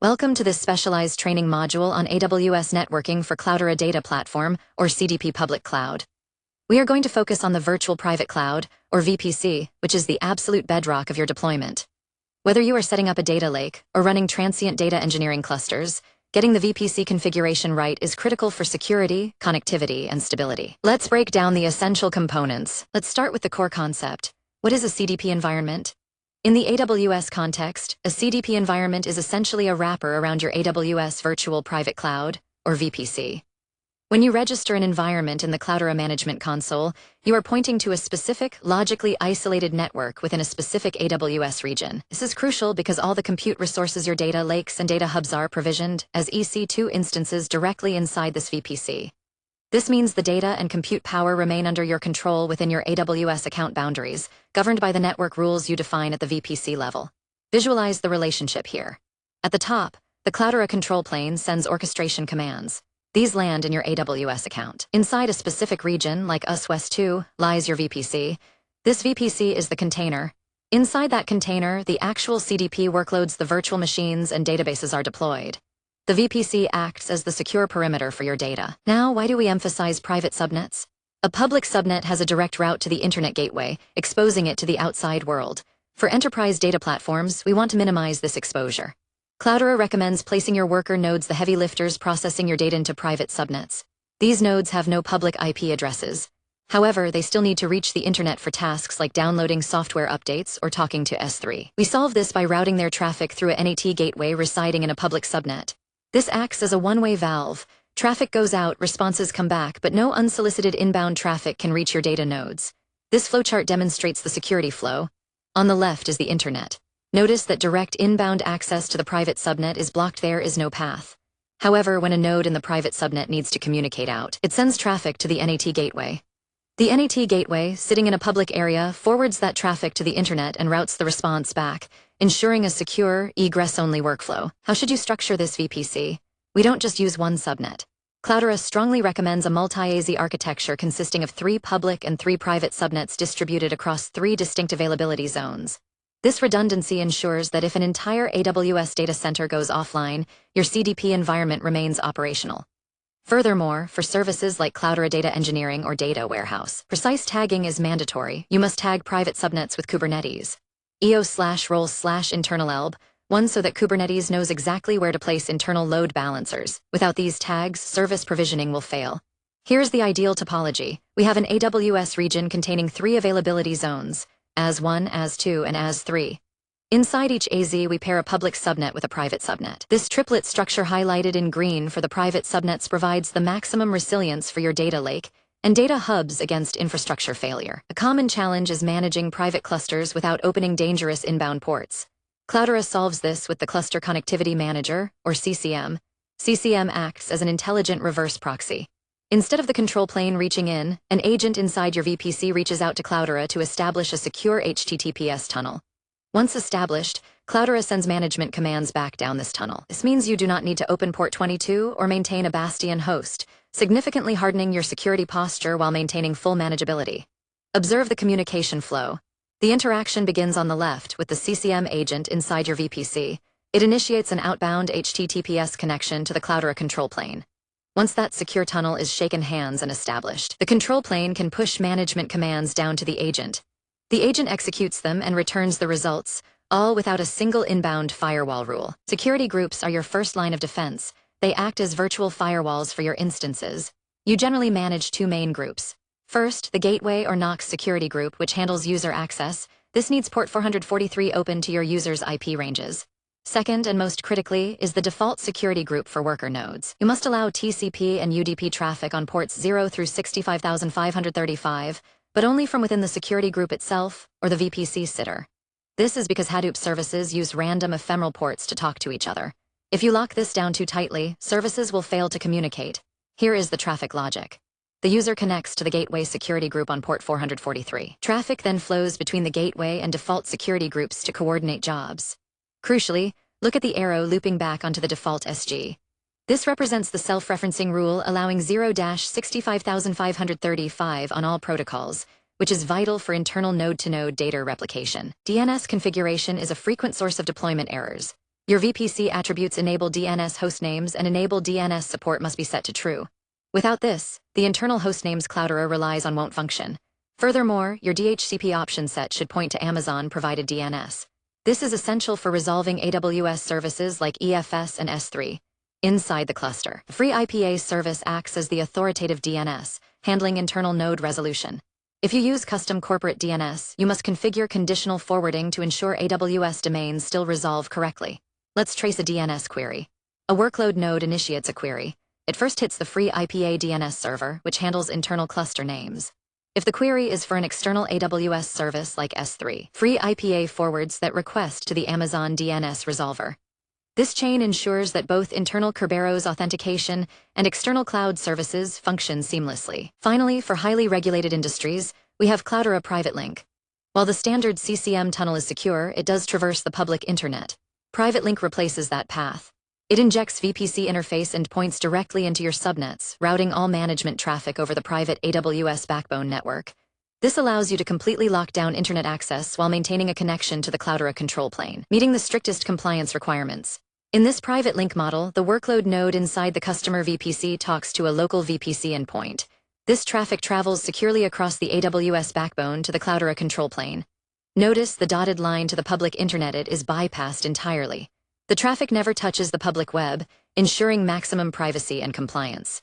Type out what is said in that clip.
Welcome to this specialized training module on AWS networking for Cloudera Data Platform, or CDP Public Cloud. We are going to focus on the Virtual Private Cloud, or VPC, which is the absolute bedrock of your deployment. Whether you are setting up a data lake or running transient data engineering clusters, getting the VPC configuration right is critical for security, connectivity, and stability. Let's break down the essential components. Let's start with the core concept. What is a CDP environment? In the AWS context, a CDP environment is essentially a wrapper around your AWS Virtual Private Cloud, or VPC. When you register an environment in the Cloudera Management Console, you are pointing to a specific, logically isolated network within a specific AWS region. This is crucial because all the compute resources your data lakes and data hubs are provisioned as EC2 instances directly inside this VPC. This means the data and compute power remain under your control within your AWS account boundaries, governed by the network rules you define at the VPC level. Visualize the relationship here. At the top, the Cloudera control plane sends orchestration commands. These land in your AWS account. Inside a specific region, like US West 2, lies your VPC. This VPC is the container. Inside that container, the actual CDP workloads, the virtual machines, and databases are deployed. The VPC acts as the secure perimeter for your data. Now, why do we emphasize private subnets? A public subnet has a direct route to the internet gateway, exposing it to the outside world. For enterprise data platforms, we want to minimize this exposure. Cloudera recommends placing your worker nodes, the heavy lifters processing your data, into private subnets. These nodes have no public IP addresses. However, they still need to reach the internet for tasks like downloading software updates or talking to S3. We solve this by routing their traffic through a NAT gateway residing in a public subnet. This acts as a one-way valve. Traffic goes out, responses come back, but no unsolicited inbound traffic can reach your data nodes. This flowchart demonstrates the security flow. On the left is the internet. Notice that direct inbound access to the private subnet is blocked. There is no path. However, when a node in the private subnet needs to communicate out, it sends traffic to the NAT gateway. The NAT gateway, sitting in a public area, forwards that traffic to the internet and routes the response back, ensuring a secure, egress-only workflow. How should you structure this VPC? We don't just use one subnet. Cloudera strongly recommends a multi-AZ architecture consisting of 3 public and 3 private subnets distributed across 3 distinct availability zones. This redundancy ensures that if an entire AWS data center goes offline, your CDP environment remains operational. Furthermore, for services like Cloudera Data Engineering or Data Warehouse, precise tagging is mandatory. You must tag private subnets with Kubernetes. EO/roles/internal elb, one so that Kubernetes knows exactly where to place internal load balancers. Without these tags, service provisioning will fail. Here's the ideal topology. We have an AWS region containing 3 availability zones, AS1, AS2, and AS3. Inside each AZ, we pair a public subnet with a private subnet. This triplet structure highlighted in green for the private subnets provides the maximum resilience for your data lake and data hubs against infrastructure failure. A common challenge is managing private clusters without opening dangerous inbound ports. Cloudera solves this with the Cluster Connectivity Manager, or CCM. CCM acts as an intelligent reverse proxy. Instead of the control plane reaching in, an agent inside your VPC reaches out to Cloudera to establish a secure HTTPS tunnel. Once established, Cloudera sends management commands back down this tunnel. This means you do not need to open port 22 or maintain a bastion host, significantly hardening your security posture while maintaining full manageability. Observe the communication flow. The interaction begins on the left with the CCM agent inside your VPC. It initiates an outbound HTTPS connection to the Cloudera control plane. Once that secure tunnel is shaken hands and established, the control plane can push management commands down to the agent. The agent executes them and returns the results, all without a single inbound firewall rule. Security groups are your first line of defense. They act as virtual firewalls for your instances. You generally manage 2 main groups. First, the Gateway or NOC security group, which handles user access. This needs port 443 open to your user's IP ranges. Second, and most critically, is the default security group for worker nodes. You must allow TCP and UDP traffic on ports 0 through 65535, but only from within the security group itself or the VPC sitter. This is because Hadoop services use random ephemeral ports to talk to each other. If you lock this down too tightly, services will fail to communicate. Here is the traffic logic. The user connects to the gateway security group on port 443. Traffic then flows between the gateway and default security groups to coordinate jobs. Crucially, look at the arrow looping back onto the default SG. This represents the self-referencing rule allowing 0-65535 on all protocols, which is vital for internal node-to-node data replication. DNS configuration is a frequent source of deployment errors. Your VPC attributes enable DNS hostnames and enable DNS support must be set to true. Without this, the internal hostnames Cloudera relies on won't function. Furthermore, your DHCP option set should point to Amazon-provided DNS. This is essential for resolving AWS services like EFS and S3. Inside the cluster, the free IPA service acts as the authoritative DNS, handling internal node resolution. If you use custom corporate DNS, you must configure conditional forwarding to ensure AWS domains still resolve correctly. Let's trace a DNS query. A workload node initiates a query. It first hits the free IPA DNS server, which handles internal cluster names. If the query is for an external AWS service like S3, free IPA forwards that request to the Amazon DNS resolver. This chain ensures that both internal Kerberos authentication and external cloud services function seamlessly. Finally, for highly regulated industries, we have Cloudera Private Link. While the standard CCM tunnel is secure, it does traverse the public internet. Private Link replaces that path. It injects VPC interface and points directly into your subnets, routing all management traffic over the private AWS backbone network. This allows you to completely lock down internet access while maintaining a connection to the Cloudera control plane, meeting the strictest compliance requirements. In this private link model, the workload node inside the customer VPC talks to a local VPC endpoint. This traffic travels securely across the AWS backbone to the Cloudera control plane. Notice the dotted line to the public internet is bypassed entirely. The traffic never touches the public web, ensuring maximum privacy and compliance.